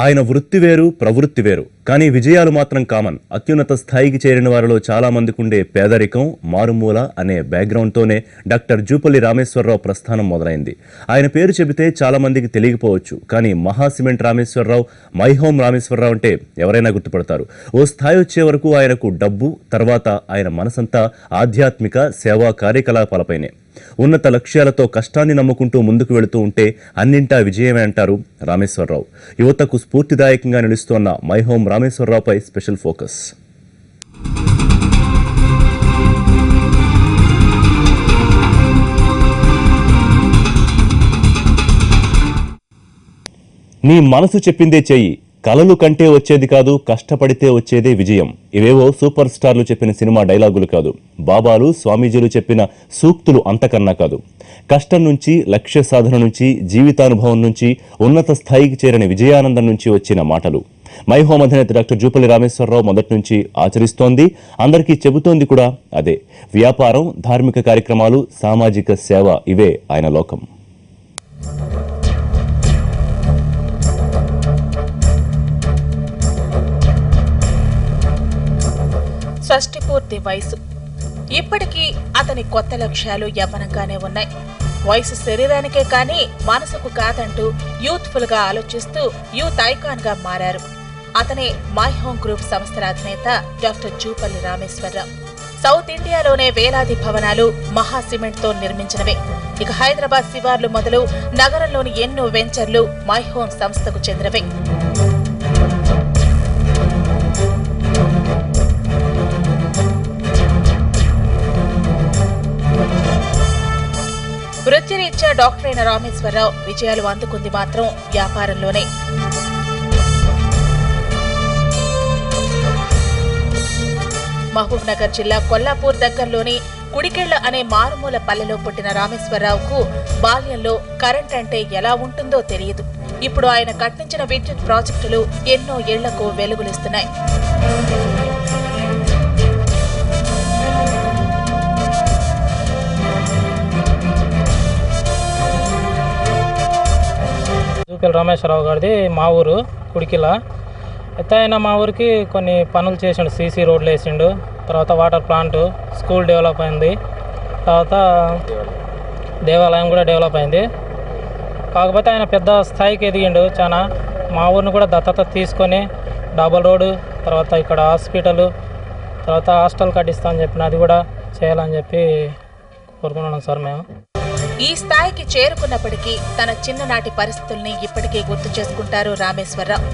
ఆయన వృత్తి వేరు, ప్రవృత్తి వేరు. కానీ విజయాలు మాత్రం కామన్. అత్యున్నత స్థాయికి చేరిన వారిలో చాలా మందికి ఉండే పేదరికం, మారుమూల అనే బ్యాక్గ్రౌండ్తోనే డాక్టర్ జూపల్లి రామేశ్వరరావు ప్రస్థానం మొదలైంది. ఆయన పేరు చెబితే చాలా మందికి తెలియకపోవచ్చు. కానీ మహా cement Rameshwar Rao, my home Rameshwar Rao అంటే ఎవరైనా గుర్తుపడతారు. ఓ స్థాయి వచ్చే వరకు ఆయనకు డబ్బు, తర్వాత ఆయన మనసంతా ఆధ్యాత్మిక సేవా కార్యకలాపాలపైనే. ఉన్నత లక్ష్యాలతో కష్టాన్ని నమ్ముకుంటూ ముందుకు వెళుతూ ఉంటే అన్నింటా విజయమే అంటారు రామేశ్వరరావు. యువతకు స్ఫూర్తిదాయకంగా నిలుస్తోన్న మై హోమ్ రామేశ్వరరావుపై స్పెషల్ ఫోకస్. నీ మనసు చెప్పిందే చెయ్యి, కలలు కంటే వచ్చేది కాదు, కష్టపడితే వచ్చేదే విజయం. ఇవేవో సూపర్ స్టార్లు చెప్పిన సినిమా డైలాగులు కాదు, బాబాలు స్వామీజీలు చెప్పిన సూక్తులు అంతకన్నా కాదు. కష్టం నుంచి, లక్ష్య సాధన నుంచి, జీవితానుభవం నుంచి, ఉన్నత స్థాయికి చేరిన విజయానందం నుంచి వచ్చిన మాటలు. మై హోమ్ అధినేత డాక్టర్ జూపల్లి రామేశ్వరరావు మొదటి నుంచి ఆచరిస్తోంది, అందరికీ చెబుతోంది కూడా అదే. వ్యాపారం, ధార్మిక కార్యక్రమాలు, సామాజిక సేవ ఇవే ఆయన లోకం. షష్టి పూర్తి వయసు. ఇప్పటికీ అతని కొత్త లక్ష్యాలు యవ్వనంగానే ఉన్నాయి. వయసు శరీరానికే కానీ మనసుకు కాదంటూ యూత్ఫుల్ గా ఆలోచిస్తూ యూత్ ఐకాన్ గా మారారు. అతనే మై హోమ్ గ్రూప్ సంస్థల అధినేత డాక్టర్ జూపల్లి రామేశ్వరరావు. సౌత్ ఇండియాలోనే వేలాది భవనాలు మహా సిమెంట్ తో నిర్మించినవే. ఇక హైదరాబాద్ శివార్లు మొదలు నగరంలోని ఎన్నో వెంచర్లు మై హోమ్ సంస్థకు చెందినవే. వృత్తిరీత్యా డాక్టర్ అయిన రామేశ్వరరావు విజయాలు అందుకుంది మాత్రం వ్యాపారంలోనే. మహబూబ్ నగర్ జిల్లా కొల్లాపూర్ దగ్గరలోని కుడికెళ్ల అనే మారుమూల పల్లెలో పుట్టిన రామేశ్వరరావుకు బాల్యంలో కరెంట్ అంటే ఎలా ఉంటుందో తెలియదు. ఇప్పుడు ఆయన కట్టించిన విద్యుత్ ప్రాజెక్టులు ఎన్నో ఏళ్లకు వెలుగులిస్తున్నాయి. జూపల్లి రామేశ్వరరావు గారిది మా ఊరు కుడికిల. అయితే ఆయన మా ఊరికి కొన్ని పనులు చేసిండు. సీసీ రోడ్లు వేసిండు, తర్వాత వాటర్ ప్లాంట్, స్కూల్ డెవలప్ అయింది, తర్వాత దేవాలయం కూడా డెవలప్ అయింది. కాకపోతే ఆయన పెద్ద స్థాయికి ఎదిగిండు చాలా. మా ఊరిని కూడా దత్తత తీసుకొని డబల్ రోడ్డు, తర్వాత ఇక్కడ హాస్పిటల్, తర్వాత హాస్టల్ కట్టిస్తా అని చెప్పిన అది కూడా చేయాలని చెప్పి కోరుకున్నాం సార్ మేము. ఈ స్థాయికి చేరుకున్నప్పటికీ తన చిన్ననాటి పరిస్థితుల్ని ఇప్పటికీ గుర్తు చేసుకుంటారు రామేశ్వరరావు.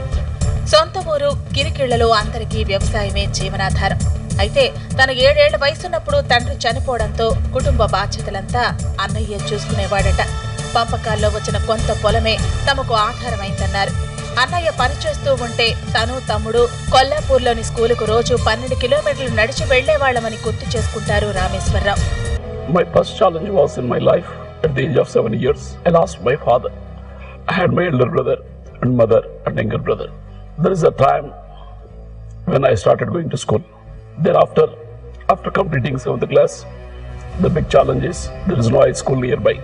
సొంత ఊరు గిరికిళ్లలో అందరికీ వ్యవసాయమే జీవనాధారం. అయితే తన 7 ఏళ్ల వయసున్నప్పుడు తండ్రి చనిపోవడంతో కుటుంబ బాధ్యతలంతా అన్నయ్య చూసుకునేవాడట. పంపకాల్లో వచ్చిన కొంత పొలమే తమకు ఆధారమైందన్నారు. అన్నయ్య పనిచేస్తూ ఉంటే తను, తమ్ముడు కొల్లాపూర్లోని స్కూలుకు రోజు 12 కిలోమీటర్లు నడిచి వెళ్లేవాళ్లమని గుర్తు చేసుకుంటారు Rameshwar Rao. My first challenge was in my life. At the age of 7 years, I lost my father. I had my elder brother and mother and younger brother. There is a time when I started going to school. Thereafter, after completing 7th class, the big challenge is there is no high school nearby.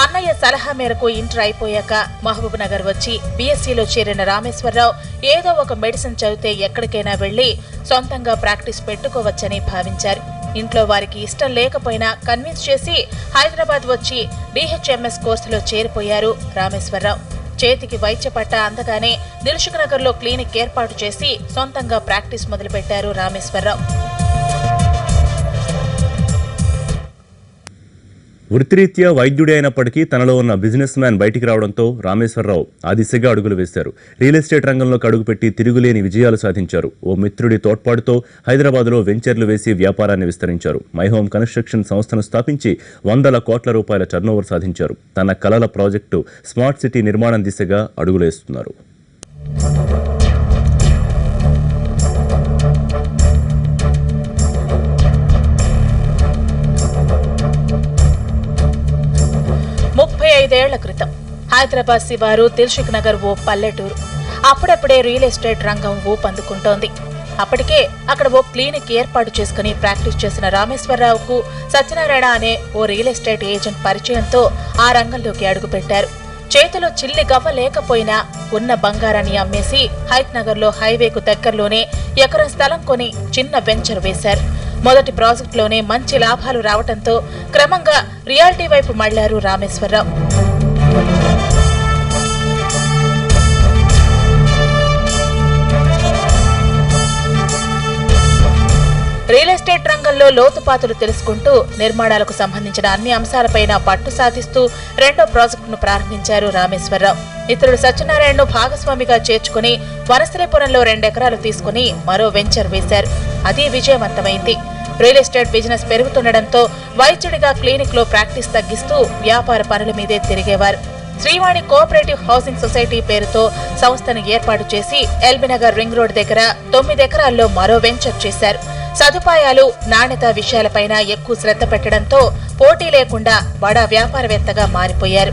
అన్నయ్య సలహా మేరకు inter అయిపోయాక మహబూబ్ నగర్ వచ్చి బీఎస్సీలో చేరిన రామేశ్వరరావు ఏదో ఒక medicine చదివితే ఎక్కడికైనా వెళ్లి సొంతంగా ప్రాక్టీస్ పెట్టుకోవచ్చని భావించారు. ఇంట్లో వారికి ఇష్టం లేకపోయినా కన్విన్స్ చేసి హైదరాబాద్ వచ్చి డిహెచ్ఎంఎస్ కోర్సులో చేరిపోయారు రామేశ్వరరావు. చేతికి వైద్య పట్టా అందగానే దిల్సుఖ్ నగర్లో క్లినిక్ ఏర్పాటు చేసి సొంతంగా ప్రాక్టీస్ మొదలుపెట్టారు రామేశ్వరరావు. వృత్తిరీత్యా వైద్యుడే అయినప్పటికీ తనలో ఉన్న బిజినెస్ మ్యాన్ బయటికి రావడంతో రామేశ్వరరావు ఆ దిశగా అడుగులు వేశారు. రియల్ ఎస్టేట్ రంగంలోకి అడుగుపెట్టి తిరుగులేని విజయాలు సాధించారు. ఓ మిత్రుడి తోడ్పాటుతో హైదరాబాద్లో వెంచర్లు వేసి వ్యాపారాన్ని విస్తరించారు. మై హోమ్ కన్స్ట్రక్షన్ సంస్థను స్థాపించి 100 కోట్ల రూపాయల టర్నోవర్ సాధించారు. తన కలల ప్రాజెక్టు స్మార్ట్ సిటీ నిర్మాణం దిశగా అడుగులేస్తున్నారు. ఐదేళ్ల క్రితం హైదరాబాద్ శివారు దిల్సుఖ్ నగర్ ఓ పల్లెటూరు. అప్పుడప్పుడే రియల్ ఎస్టేట్ రంగం ఊపందుకుంటోంది. అప్పటికే అక్కడ ఓ క్లినిక్ ఏర్పాటు చేసుకుని ప్రాక్టీస్ చేసిన రామేశ్వరరావుకు సత్యనారాయణ అనే ఓ రియల్ ఎస్టేట్ ఏజెంట్ పరిచయంతో ఆ రంగంలోకి అడుగుపెట్టారు. చేతిలో చిల్లి గవ్వ లేకపోయినా ఉన్న బంగారాన్ని అమ్మేసి హైత్ నగర్ లో హైవేకు దగ్గరలోనే ఎకరం స్థలం కొని చిన్న వెంచర్ వేశారు. మొదటి ప్రాజెక్టులోనే మంచి లాభాలు రావడంతో క్రమంగా రియాలిటీ వైపు మళ్లారు రామేశ్వరరావు. రియల్ ఎస్టేట్ రంగంలో లోతుపాతులు తెలుసుకుంటూ నిర్మాణాలకు సంబంధించిన అన్ని అంశాలపైన పట్టు సాధిస్తూ రెండో ప్రాజెక్టును ప్రారంభించారు రామేశ్వరరావు. మిత్రుడు సత్యనారాయణను భాగస్వామిగా చేర్చుకుని వనస్థలిపురంలో 2 ఎకరాలు తీసుకుని మరో వెంచర్ వేశారు. అది విజయవంతమైంది. రియల్ ఎస్టేట్ బిజినెస్ పెరుగుతుండటంతో వైద్యుడిగా క్లినిక్ లో ప్రాక్టీస్ తగ్గిస్తూ వ్యాపార పనుల మీదే తిరిగేవారు. శ్రీవాణి కోఆపరేటివ్ హౌసింగ్ సొసైటీ పేరుతో సంస్థను ఏర్పాటు చేసి ఎల్బీనగర్ రింగ్ రోడ్ దగ్గర 9 ఎకరాల్లో మరో వెంచర్ చేశారు. సదుపాయాలు, నాణ్యత విషయాలపైన ఎక్కువ శ్రద్ధ పెట్టడంతో పోటీ లేకుండా బడా వ్యాపారవేత్తగా మారిపోయారు.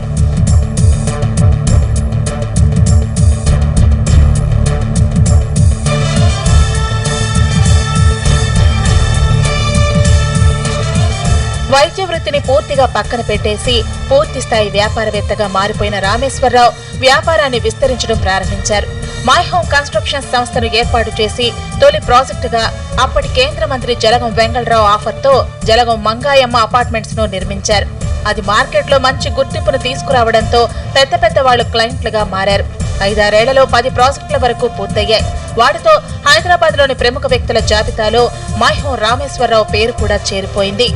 వైద్య వృత్తిని పూర్తిగా పక్కన పెట్టేసి పూర్తి స్థాయి వ్యాపారవేత్తగా మారిపోయిన రామేశ్వరరావు వ్యాపారాన్ని విస్తరించడం ప్రారంభించారు. మై హోమ్ కన్స్ట్రక్షన్ సంస్థను ఏర్పాటు చేసి తొలి ప్రాజెక్టుగా అప్పటి కేంద్ర మంత్రి జలగం వెంగళరావు ఆఫర్తో జలగం మంగాయమ్మ అపార్ట్మెంట్స్ ను నిర్మించారు. అది మార్కెట్లో మంచి గుర్తింపును తీసుకురావడంతో పెద్ద పెద్ద వాళ్లు క్లయింట్లుగా మారారు. 5-6 ఏళ్లలో 10 ప్రాజెక్టుల వరకు పూర్తయ్యాయి. వాటితో హైదరాబాద్ లోని ప్రముఖ వ్యక్తుల జాబితాలో మై హోమ్ రామేశ్వరరావు పేరు కూడా చేరిపోయింది.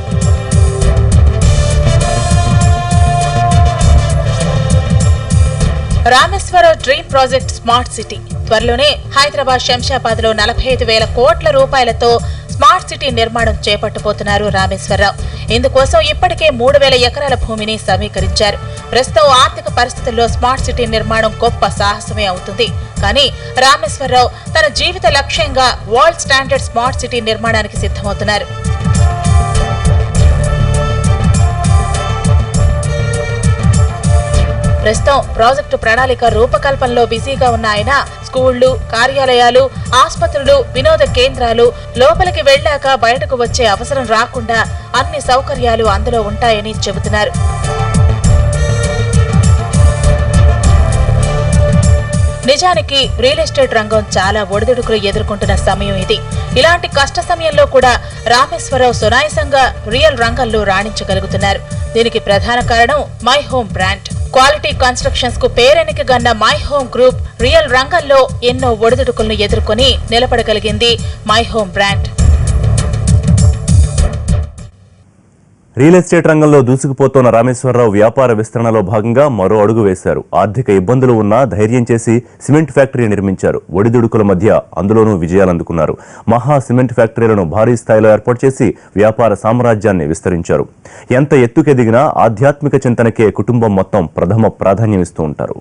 Rameshwar Rao dream project smart city త్వరలోనే హైదరాబాద్ శంషాబాద్ లో 45,000 కోట్ల రూపాయలతో స్మార్ట్ సిటీ నిర్మాణం చేపట్టబోతున్నారు రామేశ్వరరావు. ఇందుకోసం ఇప్పటికే 3,000 ఎకరాల భూమిని సమీకరించారు. ప్రస్తుతం ఆర్థిక పరిస్థితుల్లో స్మార్ట్ సిటీ నిర్మాణం గొప్ప సాహసమే అవుతుంది. కానీ రామేశ్వరరావు తన జీవిత లక్ష్యంగా వరల్డ్ స్టాండర్డ్ స్మార్ట్ సిటీ నిర్మాణానికి సిద్ధమవుతున్నారు. ప్రస్తుతం ప్రాజెక్టు ప్రణాళిక రూపకల్పనలో బిజీగా ఉన్న ఆయన స్కూళ్లు, కార్యాలయాలు, ఆసుపత్రులు, వినోద కేంద్రాలు లోపలికి వెళ్లాక బయటకు వచ్చే అవసరం రాకుండా అన్ని సౌకర్యాలు అందులో ఉంటాయని చెబుతున్నారు. నిజానికి రియల్ ఎస్టేట్ రంగం చాలా ఒడిదుడుకులు ఎదుర్కొంటున్న సమయం ఇది. ఇలాంటి కష్ట సమయంలో కూడా రామేశ్వరరావు సునాయాసంగా రియల్ రంగంలో రాణించగలుగుతున్నారు. దీనికి ప్రధాన కారణం my home brand. Quality constructions కు పేరెనికగన్న మై హోమ్ గ్రూప్ రియల్ రంగంలో ఎన్నో ఒడిదుడుకులను ఎదుర్కొని నిలబడగలిగింది my home brand. Real estate రంగంలో దూసుకుపోతున్న రామేశ్వరరావు వ్యాపార విస్తరణలో భాగంగా మరో అడుగు వేశారు. ఆర్థిక ఇబ్బందులు ఉన్నా ధైర్యం చేసి సిమెంట్ ఫ్యాక్టరీ నిర్మించారు. ఒడిదుడుకుల మధ్య అందులోనూ విజయాలందుకున్నారు. మహా సిమెంట్ ఫ్యాక్టరీలను భారీ స్థాయిలో ఏర్పాటు చేసి వ్యాపార సామ్రాజ్యాన్ని విస్తరించారు. ఎంత ఎత్తుకెదిగినా ఆధ్యాత్మిక చింతనకే కుటుంబం మొత్తం ప్రథమ ప్రాధాన్యమిస్తూ ఉంటారు.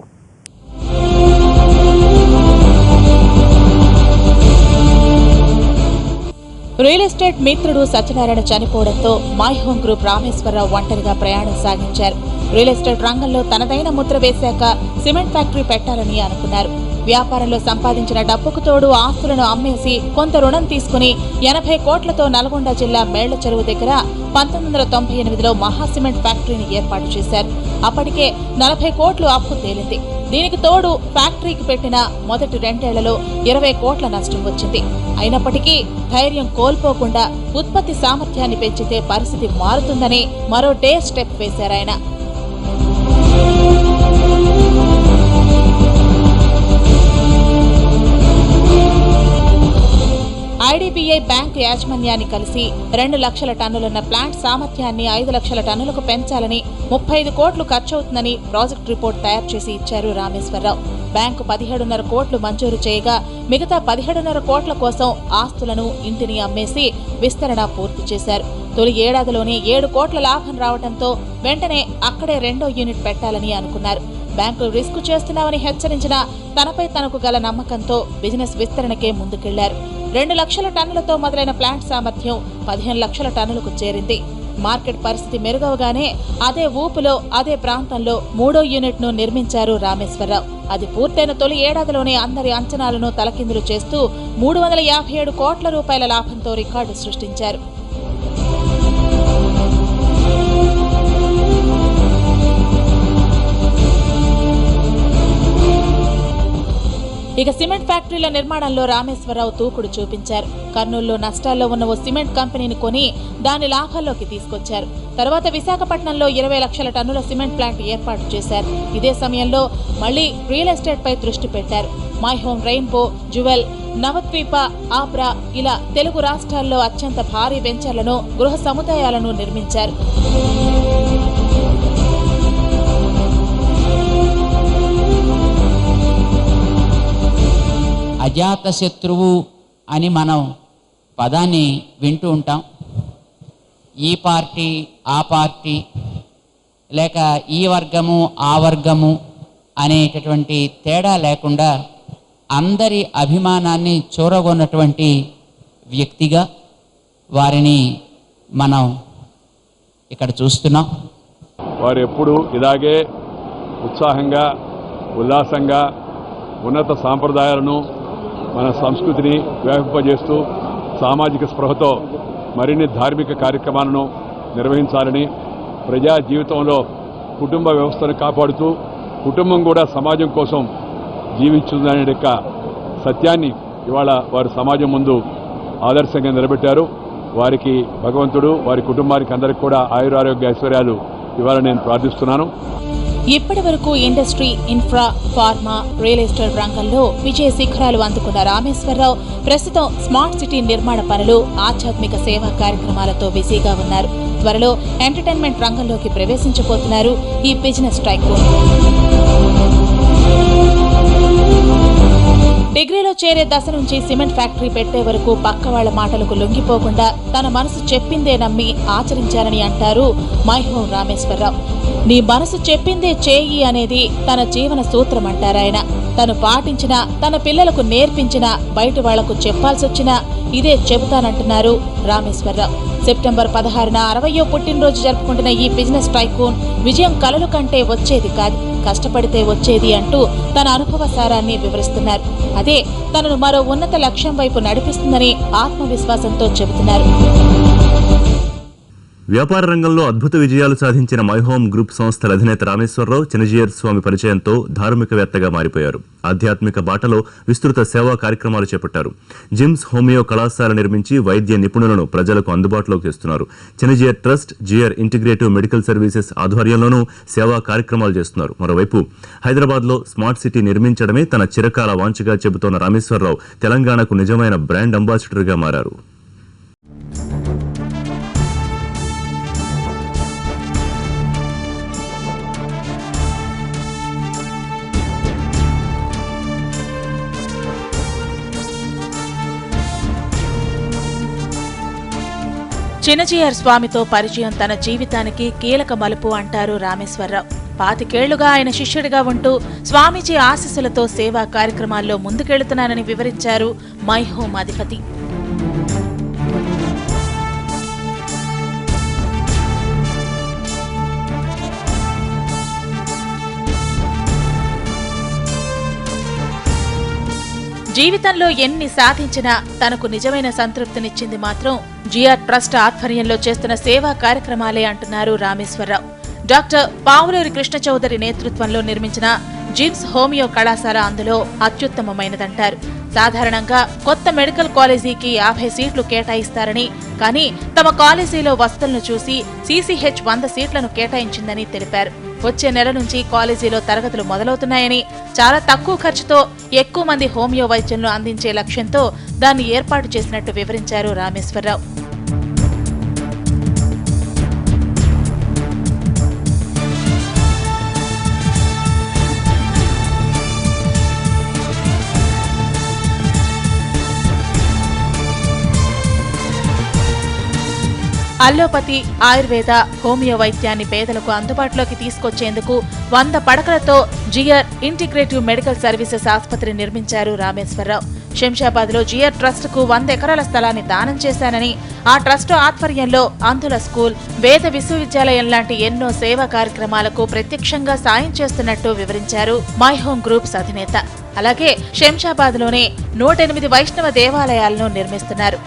రియల్ ఎస్టేట్ మిత్రుడు సత్యనారాయణ చనిపోవడంతో మై హోమ్ గ్రూప్ రామేశ్వరరావు ఒంటరిగా ప్రయాణం సాగించారు. రియల్ ఎస్టేట్ రంగంలో తనదైన ముద్ర వేశాక సిమెంట్ ఫ్యాక్టరీ పెట్టాలని అనుకున్నారు. వ్యాపారంలో సంపాదించిన డబ్బుకు తోడు ఆస్తులను అమ్మేసి కొంత రుణం తీసుకుని 80 కోట్లతో నల్గొండ జిల్లా మేళ్ల చెరువు దగ్గర 1998లో మహా సిమెంట్ ఫ్యాక్టరీని ఏర్పాటు చేశారు. అప్పటికే 40 కోట్లు అప్పు తేలింది. దీనికి తోడు ఫ్యాక్టరీకి పెట్టిన మొదటి 2 ఏళ్లలో 20 కోట్ల నష్టం వచ్చింది. అయినప్పటికీ ధైర్యం కోల్పోకుండా ఉత్పత్తి సామర్థ్యాన్ని పెంచితే పరిస్థితి మారుతుందని మరో డే స్టెప్ వేశారాయన. ఐడిబిఐ బ్యాంకు యాజమాన్యాన్ని కలిసి 2 లక్షల టన్నులున్న ప్లాంట్ సామర్థ్యాన్ని 5 లక్షల టన్నులకు పెంచాలని 35 కోట్లు ఖర్చవుతుందని ప్రాజెక్ట్ రిపోర్ట్ తయారు చేసి ఇచ్చారు రామేశ్వరరావు. బ్యాంకు 17.5 కోట్లు మంజూరు చేయగా మిగతా 17.5 కోట్ల కోసం ఆస్తులను, ఇంటిని అమ్మేసి విస్తరణ పూర్తి చేశారు. తొలి ఏడాదిలోనే 7 కోట్ల లాభం రావడంతో వెంటనే అక్కడే 2వ యూనిట్ పెట్టాలని అనుకున్నారు. బ్యాంకులు రిస్క్ చేస్తున్నామని హెచ్చరించినా తనపై తనకు గల నమ్మకంతో బిజినెస్ విస్తరణకే ముందుకెళ్లారు. 2 లక్షల టన్నులతో మొదలైన ప్లాంట్ సామర్థ్యం 15 లక్షల టన్నులకు చేరింది. మార్కెట్ పరిస్థితి మెరుగవగానే అదే ఊపులో అదే ప్రాంతంలో 3వ యూనిట్ ను నిర్మించారు రామేశ్వరరావు. అది పూర్తయిన తొలి ఏడాదిలోనే అందరి అంచనాలను తలకిందులు చేస్తూ 357 కోట్ల రూపాయల లాభంతో రికార్డు సృష్టించారు. ఇక సిమెంట్ ఫ్యాక్టరీల నిర్మాణంలో రామేశ్వరరావు తూకుడు చూపించారు. కర్నూలులో నష్టాల్లో ఉన్న ఓ సిమెంట్ కంపెనీని కొని దాన్ని లాభాల్లోకి తీసుకొచ్చారు. తర్వాత విశాఖపట్నంలో 20 లక్షల టన్నుల సిమెంట్ ప్లాంట్ ఏర్పాటు చేశారు. ఇదే సమయంలో మళ్లీ రియల్ ఎస్టేట్ పై దృష్టి పెట్టారు. My home rainbow, jewel, నవద్వీప, Apra ఇలా తెలుగు రాష్ట్రాల్లో అత్యంత భారీ వెంచర్లను, గృహ సముదాయాలను నిర్మించారు. అజాత శత్రువు అని మనం పదాన్ని వింటూ ఉంటాం. ఈ పార్టీ ఆ పార్టీ లేక ఈ వర్గము ఆ వర్గము అనేటటువంటి తేడా లేకుండా అందరి అభిమానాన్ని చూరగొన్నటువంటి వ్యక్తిగా వారిని మనం ఇక్కడ చూస్తున్నాం. వారు ఎప్పుడు ఇలాగే ఉత్సాహంగా ఉల్లాసంగా ఉన్నత సాంప్రదాయాలను మన సంస్కృతిని వ్యాపింపజేస్తూ సామాజిక స్పృహతో మరిన్ని ధార్మిక కార్యక్రమాలను నిర్వహించాలని, ప్రజా జీవితంలో కుటుంబ వ్యవస్థను కాపాడుతూ కుటుంబం కూడా సమాజం కోసం జీవించుదనే యొక్క సత్యాన్ని ఇవాళ వారు సమాజం ముందు ఆదర్శంగా నిలబెట్టారు. వారికి భగవంతుడు వారి కుటుంబానికి అందరికీ కూడా ఆయురారోగ్య ఐశ్వర్యాలు ఇవాళ నేను ప్రార్థిస్తున్నాను. ఇప్పటి వరకు industry, infra, pharma, real estate రంగంలో విజయ శిఖరాలు అందుకున్న రామేశ్వరరావు ప్రస్తుతం స్మార్ట్ సిటీ నిర్మాణ పనులు, ఆధ్యాత్మిక సేవా కార్యక్రమాలతో బిజీగా ఉన్నారు. త్వరలో ఎంటర్టైన్మెంట్ రంగంలోకి ప్రవేశించబోతున్నారు ఈ బిజినెస్ టైకూన్. డిగ్రీలో చేరే దశ నుంచి సిమెంట్ ఫ్యాక్టరీ పెట్టే వరకు పక్క వాళ్ల మాటలకు లొంగిపోకుండా తన మనసు చెప్పిందే నమ్మి ఆచరించారని అంటారు మై హోమ్ రామేశ్వరరావు. నీ మనసు చెప్పిందే చేయి అనేది తన జీవన సూత్రం అంటారాయన. తను పాటించినా, తన పిల్లలకు నేర్పించినా, బయట వాళ్లకు చెప్పాల్సొచ్చినా ఇదే చెబుతానంటున్నారు రామేశ్వరరావు. సెప్టెంబర్ 16న 60వ పుట్టినరోజు జరుపుకుంటున్న ఈ బిజినెస్ టైకూన్ విజయం కలలు కంటే వచ్చేది కాదు, కష్టపడితే వచ్చేది అంటూ తన అనుభవ సారాన్ని వివరిస్తున్నారు. అదే తనను మరో ఉన్నత లక్ష్యం వైపు నడిపిస్తుందని ఆత్మవిశ్వాసంతో చెబుతున్నారు. వ్యాపార రంగంలో అద్భుత విజయాలు సాధించిన మై హోమ్ గ్రూప్ సంస్థల అధినేత రామేశ్వరరావు చినజీయర్ స్వామి పరిచయంతో ధార్మికవేత్తగా మారిపోయారు. ఆధ్యాత్మిక బాటలో విస్తృత సేవా కార్యక్రమాలు చేపట్టారు. జిమ్స్, హోమియో కళాశాల నిర్మించి వైద్య నిపుణులను ప్రజలకు అందుబాటులోకి తెస్తున్నారు. Chinna Jeeyar trust, Jeeyar integrative medical services ఆధ్వర్యంలోనూ సేవా కార్యక్రమాలు చేస్తున్నారు. మరోవైపు హైదరాబాద్లో స్మార్ట్ సిటీ నిర్మించడమే తన చిరకాల వాంఛగా చెబుతోన్న రామేశ్వరరావు తెలంగాణకు నిజమైన బ్రాండ్ అంబాసిడర్గా మారారు. చినజీయర్ స్వామితో పరిచయం తన జీవితానికి కీలక మలుపు అంటారు రామేశ్వరరావు. 25 ఏళ్లుగా ఆయన శిష్యుడిగా ఉంటూ స్వామీజీ ఆశీస్సులతో సేవా కార్యక్రమాల్లో ముందుకెళ్తున్నానని వివరించారు మై హోమ్ అధిపతి. జీవితంలో ఎన్ని సాధించినా తనకు నిజమైన సంతృప్తినిచ్చింది మాత్రం జిఆర్ ట్రస్ట్ ఆధ్వర్యంలో చేస్తున్న సేవా కార్యక్రమాలే అంటున్నారు రామేశ్వరరావు. డాక్టర్ పావులూరి కృష్ణ చౌదరి నేతృత్వంలో నిర్మించిన జిమ్స్ హోమియో కళాశాల అందులో అత్యుత్తమమైనదంటారు. సాధారణంగా కొత్త మెడికల్ కాలేజీకి 50 సీట్లు కేటాయిస్తారని, కానీ తమ కాలేజీలో వసతులను చూసి CCH 100 సీట్లను కేటాయించిందని తెలిపారు. వచ్చే నెల నుంచి కాలేజీలో తరగతులు మొదలవుతున్నాయని, చాలా తక్కువ ఖర్చుతో ఎక్కువ మంది హోమియో వైద్యులను అందించే లక్ష్యంతో దాన్ని ఏర్పాటు చేసినట్టు వివరించారు రామేశ్వరరావు. అల్లోపతి, ఆయుర్వేద, హోమియో వైద్యాన్ని పేదలకు అందుబాటులోకి తీసుకొచ్చేందుకు 100 పడకలతో జిఆర్ ఇంటిగ్రేటివ్ మెడికల్ సర్వీసెస్ ఆసుపత్రి నిర్మించారు రామేశ్వరరావు. శంషాబాద్లో జిఆర్ ట్రస్టుకు 100 ఎకరాల స్థలాన్ని దానం చేశానని, ఆ ట్రస్టు ఆధ్వర్యంలో అంధుల స్కూల్, వేద విశ్వవిద్యాలయం లాంటి ఎన్నో సేవా కార్యక్రమాలకు ప్రత్యక్షంగా సాయం చేస్తున్నట్టు వివరించారు మై హోమ్ గ్రూప్స్ అధినేత. అలాగే శంషాబాద్లోనే 108 వైష్ణవ దేవాలయాలను నిర్మిస్తున్నారు.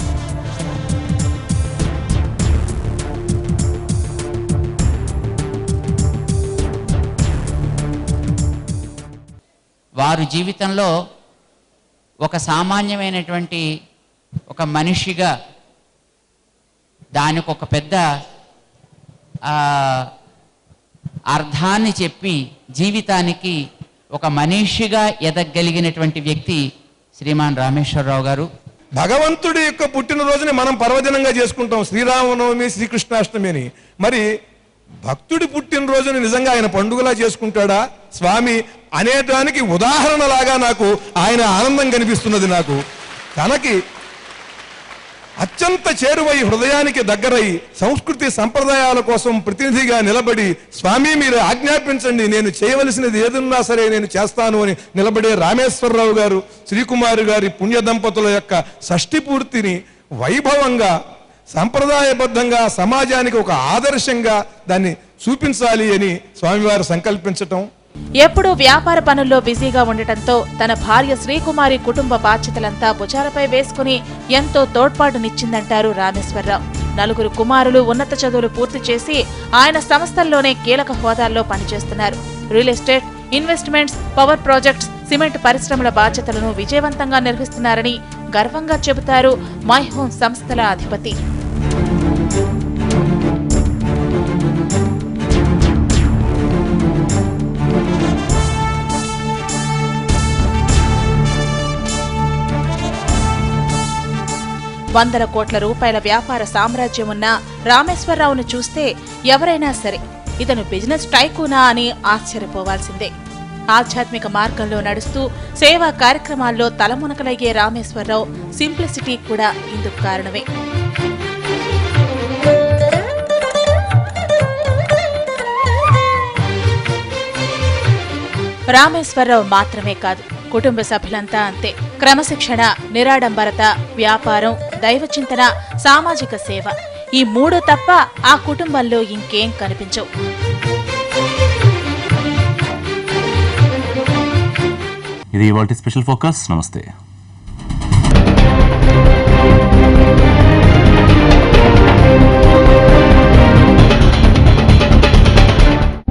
వారు జీవితంలో ఒక సామాన్యమైనటువంటి ఒక మనిషిగా దానికి ఒక పెద్ద అర్థాన్ని చెప్పి జీవితానికి ఒక మనిషిగా ఎదగలిగినటువంటి వ్యక్తి శ్రీమాన్ రామేశ్వరరావు గారు. భగవంతుడి యొక్క పుట్టినరోజుని మనం పర్వదినంగా చేసుకుంటాం, శ్రీరామనవమి, శ్రీకృష్ణాష్టమి అని. మరి భక్తుడి పుట్టినరోజుని నిజంగా ఆయన పండుగలా చేసుకుంటాడా స్వామి అనేటానికి ఉదాహరణలాగా నాకు ఆయన ఆనందం కనిపిస్తున్నది. నాకు తనకి అత్యంత చేరువై, హృదయానికి దగ్గరై, సంస్కృతి సంప్రదాయాల కోసం ప్రతినిధిగా నిలబడి, స్వామి మీరు ఆజ్ఞాపించండి, నేను చేయవలసినది ఏదున్నా సరే నేను చేస్తాను అని నిలబడే రామేశ్వరరావు గారు, శ్రీకుమారి గారి పుణ్య దంపతుల యొక్క షష్ఠి పూర్తిని వైభవంగా, సంప్రదాయబద్ధంగా సమాజానికి ఒక ఆదర్శంగా దాన్ని చూపించాలి అని స్వామివారు సంకల్పించటం. ఎప్పుడూ వ్యాపార పనుల్లో బిజీగా ఉండటంతో తన భార్య శ్రీకుమారి కుటుంబ బాధ్యతలంతా భుజాలపై వేసుకుని ఎంతో తోడ్పాటునిచ్చిందంటారు రామేశ్వరరావు. 4 కుమారులు ఉన్నత చదువులు పూర్తి చేసి ఆయన సంస్థల్లోనే కీలక హోదాల్లో పనిచేస్తున్నారు. Real estate, investments, power projects, cement పరిశ్రమల బాధ్యతలను విజయవంతంగా నిర్వహిస్తున్నారని గర్వంగా చెబుతారు మై హోమ్ సంస్థల అధిపతి. వందల కోట్ల రూపాయల వ్యాపార సామ్రాజ్యం ఉన్న రామేశ్వరరావును చూస్తే ఎవరైనా సరే ఇతను బిజినెస్ టైకూనా అని ఆశ్చర్యపోవాల్సిందే. ఆధ్యాత్మిక మార్గంలో నడుస్తూ సేవా కార్యక్రమాల్లో తలమునకలయ్యే రామేశ్వరరావు సింప్లిసిటీ కూడా ఇందుకు కారణమే. రామేశ్వరరావు మాత్రమే కాదు, కుటుంబ సభ్యులంతా అంతే. క్రమశిక్షణ, నిరాడంబరత, వ్యాపారం, దైవచింతన, సామాజిక సేవ, ఈ 3 తప్ప ఆ కుటుంబంలో ఇంకేం కనిపించవు. ఇది ఇవాల్టి స్పెషల్ ఫోకస్. నమస్తే.